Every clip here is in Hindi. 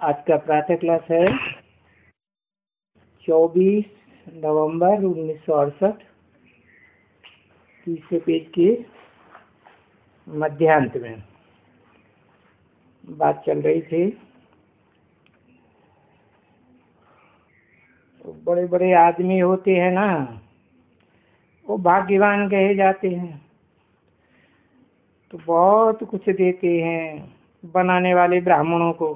आज का प्रातः क्लास है 24 नवंबर 1968। तीसरे पेज के मध्यांत में बात चल रही थी। तो बड़े बड़े आदमी होते हैं ना, वो भाग्यवान कहे जाते हैं, तो बहुत कुछ देते हैं बनाने वाले ब्राह्मणों को।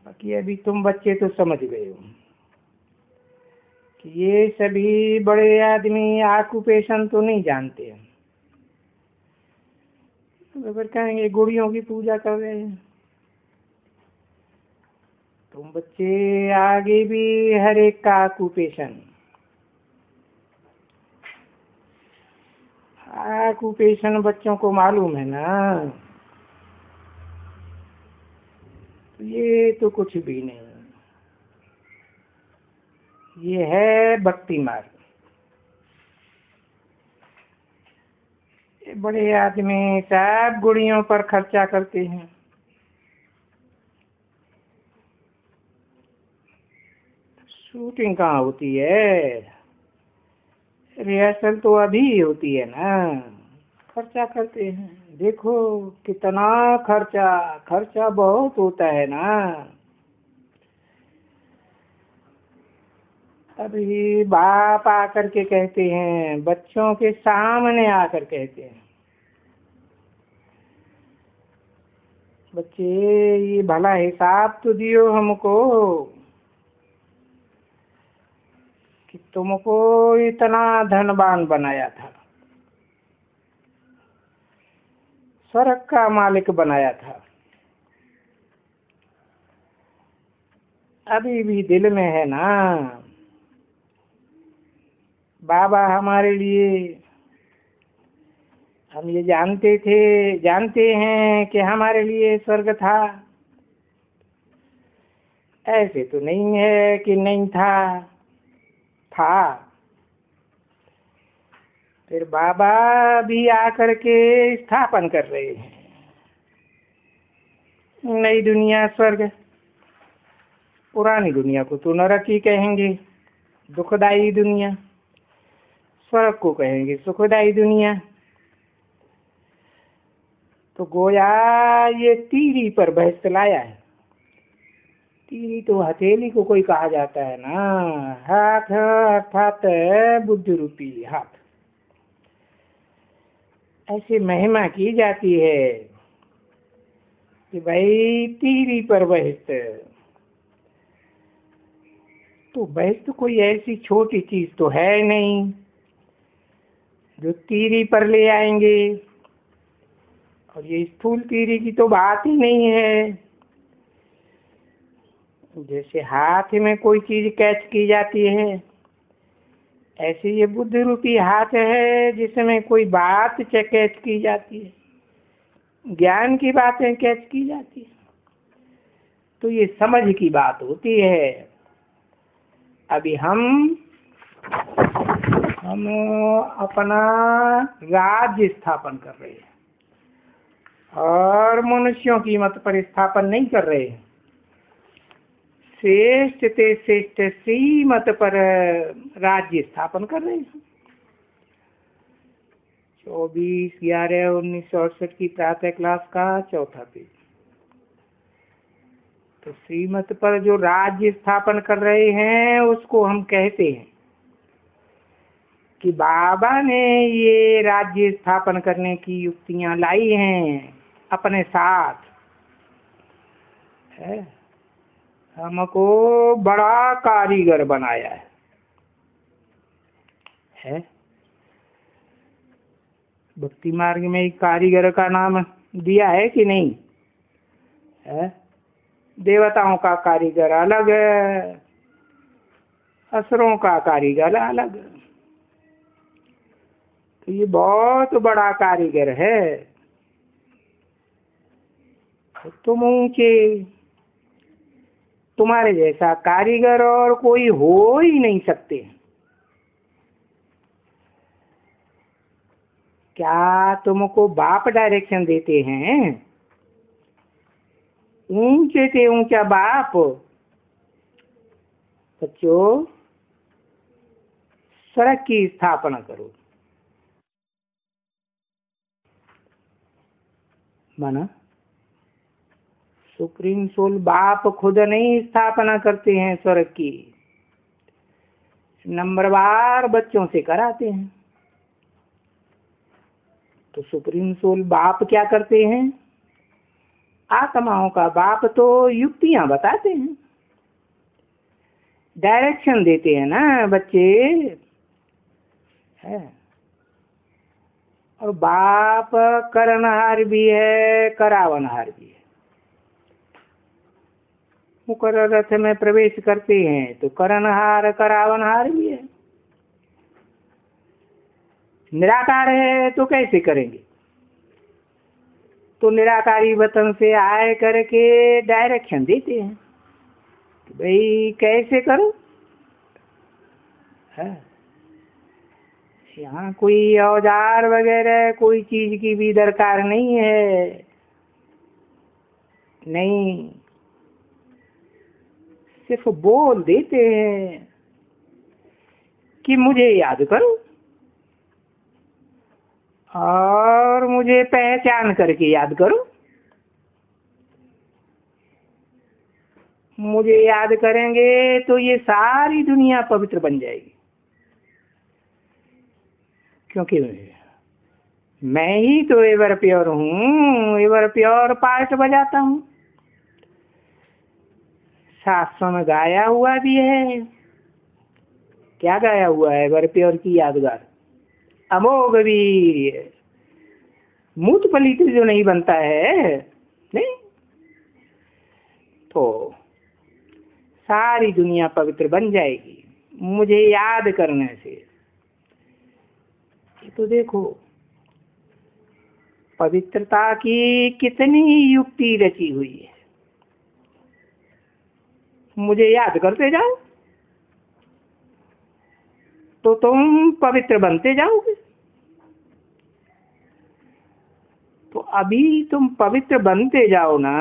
बाकी अभी तुम बच्चे तो समझ गए हो कि ये सभी बड़े आदमी ऑक्यूपेशन तो नहीं जानते हैं। तो फिर कहेंगे गुड़ियों की पूजा कर रहे हैं। तुम बच्चे आगे भी हर एक का ऑक्यूपेशन बच्चों को मालूम है ना। तो ये तो कुछ भी नहीं, ये है भक्ति मार्ग। ये बड़े आदमी सब गुड़ियों पर खर्चा करते हैं। शूटिंग कहाँ होती है, रिहर्सल तो अभी होती है ना। खर्चा करते हैं, देखो कितना खर्चा बहुत होता है ना। अभी बाप आकर के कहते हैं, बच्चों के सामने आकर कहते हैं, बच्चे ये भला हिसाब तो दियो हमको कि तुमको इतना धनवान बनाया था, स्वर्ग का मालिक बनाया था। अभी भी दिल में है ना, बाबा हमारे लिए, हम ये जानते हैं कि हमारे लिए स्वर्ग था। ऐसे तो नहीं है कि नहीं था। फिर बाबा भी आकर के स्थापन कर रहे हैं नई दुनिया स्वर्ग। पुरानी दुनिया को तो नरक ही कहेंगे, दुखदाई दुनिया। स्वर्ग को कहेंगे सुखदाई दुनिया। तो गोया ये तीरी पर बहस लाया है। तीरी तो हथेली को कोई कहा जाता है ना। हाथ अर्थात बुद्धि रूपी हाथ। ऐसी महिमा की जाती है कि भाई तीरी पर बहस। तो बहस तो कोई ऐसी छोटी चीज तो है नहीं जो तीरी पर ले आएंगे। और ये स्थूल तीरी की तो बात ही नहीं है। जैसे हाथ में कोई चीज कैच की जाती है, ऐसे ये बुद्धि रूपी हाथ है जिसमें कोई बात कैच की जाती है, ज्ञान की बातें कैच की जाती है। तो ये समझ की बात होती है। अभी हम अपना राज्य स्थापन कर रहे हैं और मनुष्यों की मत पर स्थापन नहीं कर रहे हैं। श्रेष्ठ ते श्रेष्ठ श्रीमत पर राज्य स्थापन कर रहे हैं। 24/11/1968 की प्रातः क्लास का चौथा पेज। तो श्रीमत पर जो राज्य स्थापन कर रहे हैं उसको हम कहते हैं कि बाबा ने ये राज्य स्थापन करने की युक्तियां लाई हैं अपने साथ। है, हमको बड़ा कारीगर बनाया है। भक्ति मार्ग में एक कारीगर का नाम दिया है कि नहीं है? देवताओं का कारीगर अलग है, असुरों का कारीगर अलग। तो ये बहुत बड़ा कारीगर है। तुम ऊंचे, तुम्हारे जैसा कारीगर और कोई हो ही नहीं सकते। क्या तुमको बाप डायरेक्शन देते हैं? ऊंचे से ऊंचा बाप। बच्चों, सड़क की स्थापना करो। माना सुप्रीम सोल बाप खुद नहीं स्थापना करते हैं स्वर्ग की, नंबरवार बच्चों से कराते हैं। तो सुप्रीम सोल बाप क्या करते हैं? आत्माओं का बाप तो युक्तियां बताते हैं, डायरेक्शन देते हैं ना बच्चे है। और बाप करनहार भी है, करावनहार भी है। मुकर्रर रथ में प्रवेश करते हैं तो करनहार करावनहार भी है। निराकार है तो कैसे करेंगे? तो निराकारी वतन से आए करके डायरेक्शन देते हैं कि भाई कैसे करो। है यहाँ कोई औजार वगैरह कोई चीज की भी दरकार नहीं है। नहीं, सिर्फ बोल देते हैं कि मुझे याद करो और मुझे पहचान करके याद करो। मुझे याद करेंगे तो ये सारी दुनिया पवित्र बन जाएगी, क्योंकि मैं ही तो एवर प्योर हूँ, एवर प्योर पार्ट बजाता हूँ। शास्त्रों में गाया हुआ भी है। क्या गाया हुआ है? एवर प्योर की यादगार अमोघ वीर, मूत पलित जो नहीं बनता है। नहीं तो सारी दुनिया पवित्र बन जाएगी मुझे याद करने से। तो देखो पवित्रता की कितनी युक्ति रची हुई है। मुझे याद करते जाओ तो तुम पवित्र बनते जाओगे। तो अभी तुम पवित्र बनते जाओ ना,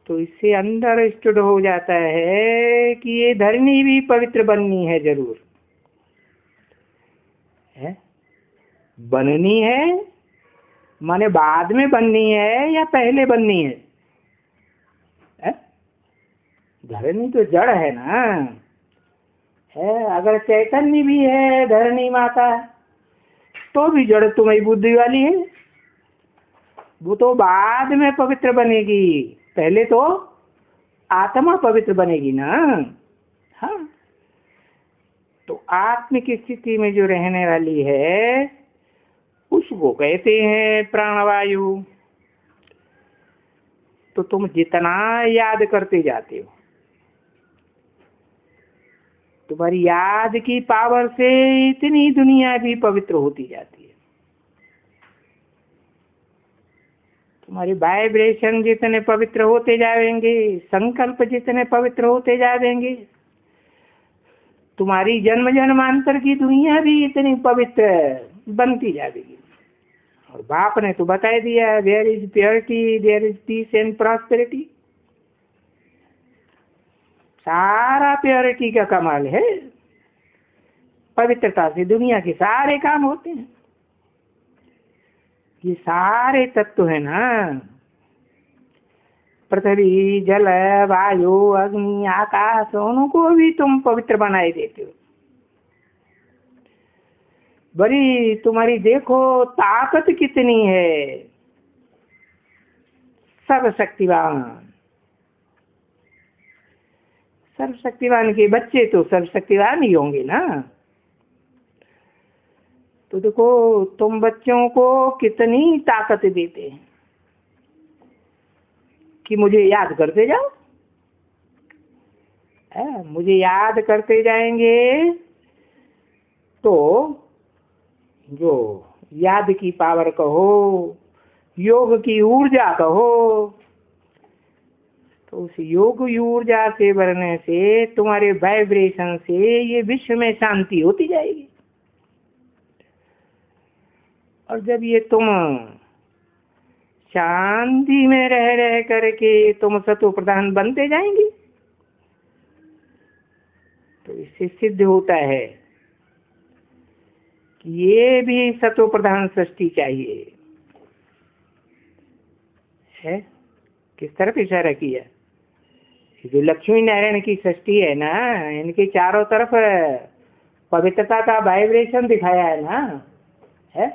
तो इससे अंडरस्टूड हो जाता है कि ये धरनी भी पवित्र बननी है जरूर है। बननी है माने बाद में बननी है या पहले बननी है? धरनी तो जड़ है ना है। अगर चैतन्य भी है धरनी माता तो भी जड़ तुम्हारी बुद्धि वाली है। वो तो बाद में पवित्र बनेगी, पहले तो आत्मा पवित्र बनेगी ना। हाँ, तो आत्मिक स्थिति में जो रहने वाली है उसको कहते हैं प्राणवायु। तो तुम जितना याद करते जाते हो, तुम्हारी याद की पावर से इतनी दुनिया भी पवित्र होती जाती है। तुम्हारे वाइब्रेशन जितने पवित्र होते जाएंगे, संकल्प जितने पवित्र होते जाएंगे, तुम्हारी जन्म जन्मांतर की दुनिया भी इतनी पवित्र बनती जाएगी। और बाप ने तो बता दिया, there is purity, there is peace and prosperity. सारा प्योरिटी का कमाल है। पवित्रता से दुनिया के सारे काम होते हैं। ये सारे तत्व है ना, पृथ्वी जल वायु अग्नि आकाश, उनको भी तुम पवित्र बनाए देते हो। बड़ी तुम्हारी देखो ताकत कितनी है। सर्वशक्तिवान, सर्वशक्तिवान के बच्चे तो सर्वशक्तिवान ही होंगे ना। तो देखो तुम बच्चों को कितनी ताकत देते हैं कि मुझे याद करते जाओ। मुझे याद करते जाएंगे तो जो याद की पावर कहो, योग की ऊर्जा कहो, तो उस योग ऊर्जा से बढ़ने से तुम्हारे वाइब्रेशन से ये विश्व में शांति होती जाएगी। और जब ये तुम चांदी में रह रह करके तुम सतो प्रधान बनते जाएंगे। तो इससे सिद्ध होता है कि ये भी सतो प्रधान सृष्टि चाहिए है। किस तरफ इशारा किया? जो लक्ष्मी नारायण की सृष्टि है ना, इनके चारों तरफ पवित्रता का वाइब्रेशन दिखाया है ना, है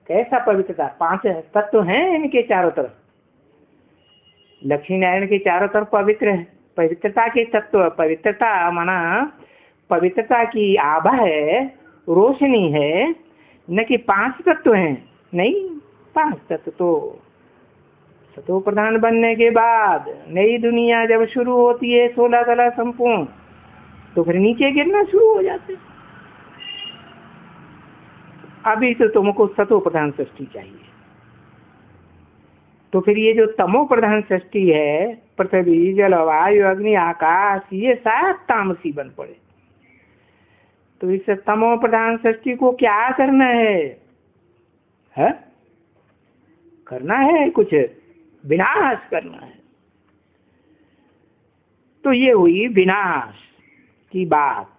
कैसा पवित्रता? 5 तत्व हैं इनके चारों तरफ। लक्ष्मी नारायण के चारों तरफ पवित्र है, पवित्रता के तत्व। पवित्रता माना पवित्रता की आभा है, रोशनी है, न कि 5 तत्व हैं। नहीं, 5 तत्व तो सतो प्रधान बनने के बाद नई दुनिया जब शुरू होती है 16 तला संपूर्ण, तो फिर नीचे गिरना शुरू हो जाते। अभी तो तुमको सतो प्रधान सृष्टि चाहिए। तो फिर ये जो तमो प्रधान सृष्टि है, पृथ्वी जल वायु अग्नि आकाश, ये सब तामसी बन पड़े। तो इस तमो प्रधान सृष्टि को क्या करना है? करना है कुछ, विनाश करना है। तो ये हुई विनाश की बात,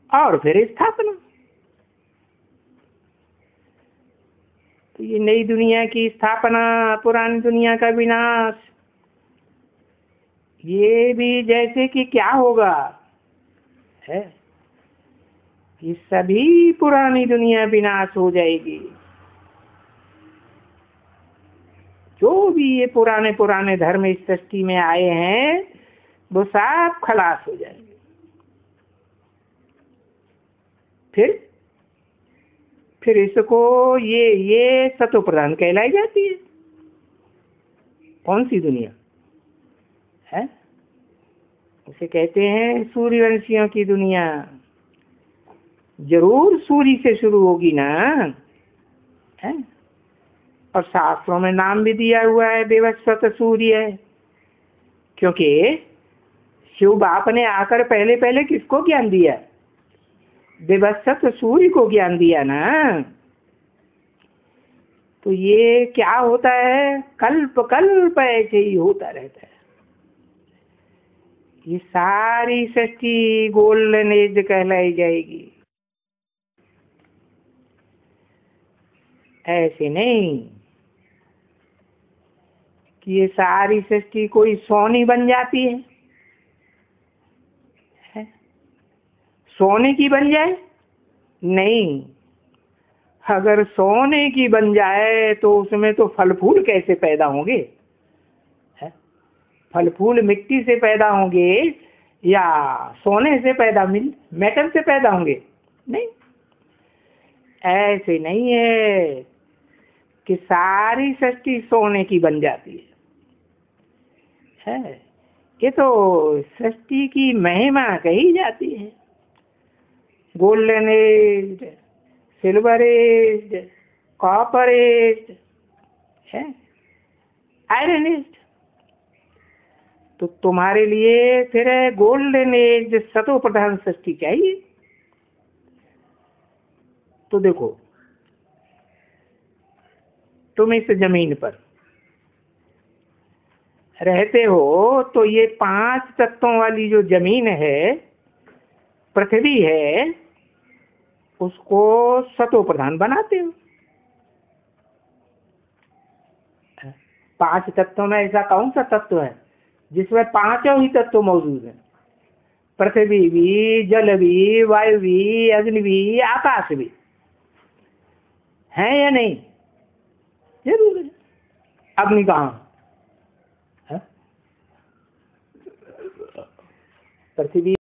और फिर स्थापना। तो ये नई दुनिया की स्थापना, पुरानी दुनिया का विनाश, ये भी जैसे कि क्या होगा है, ये सभी पुरानी दुनिया विनाश हो जाएगी। जो भी ये पुराने पुराने धर्म इस सृष्टि में आए हैं, वो सब खलास हो जाएंगे। फिर इसको ये सतो प्रधान कहलाई जाती है। कौन सी दुनिया है? उसे कहते हैं सूर्यवंशियों की दुनिया। जरूर सूर्य से शुरू होगी ना, है? और शास्त्रों में नाम भी दिया हुआ है देवस्वत सूर्य, क्योंकि शिव बाप ने आकर पहले पहले किसको ज्ञान दिया? देवस्वत सूर्य को ज्ञान दिया ना। तो ये क्या होता है? कल्प कल्प ऐसे ही होता रहता है। ये सारी सृष्टि गोल्डन एज कहलाई जाएगी। ऐसे नहीं कि ये सारी सृष्टि कोई सोनी बन जाती है, सोने की बन जाए? नहीं, अगर सोने की बन जाए तो उसमें तो फल फूल कैसे पैदा होंगे? फल फूल मिट्टी से पैदा होंगे या सोने से पैदा, मेटल से पैदा होंगे? नहीं, ऐसे नहीं है कि सारी सृष्टि सोने की बन जाती है। ये तो सृष्टि की महिमा कही जाती है। Golden age, silver age, copper age है, आयरन एज। तो तुम्हारे लिए फिर गोल्डन एज सतो प्रधान सृष्टि चाहिए। तो देखो, तुम इस जमीन पर रहते हो, तो ये 5 तत्वों वाली जो जमीन है, पृथ्वी है, उसको सतो प्रधान बनाते हो। 5 तत्वों में ऐसा कौन सा तत्व है जिसमें 5 ही तत्व मौजूद हैं? पृथ्वी भी, जल भी, वायु भी, अग्नि भी, आकाश भी है या नहीं? जरूर है। अग्नि कहाँ? पृथ्वी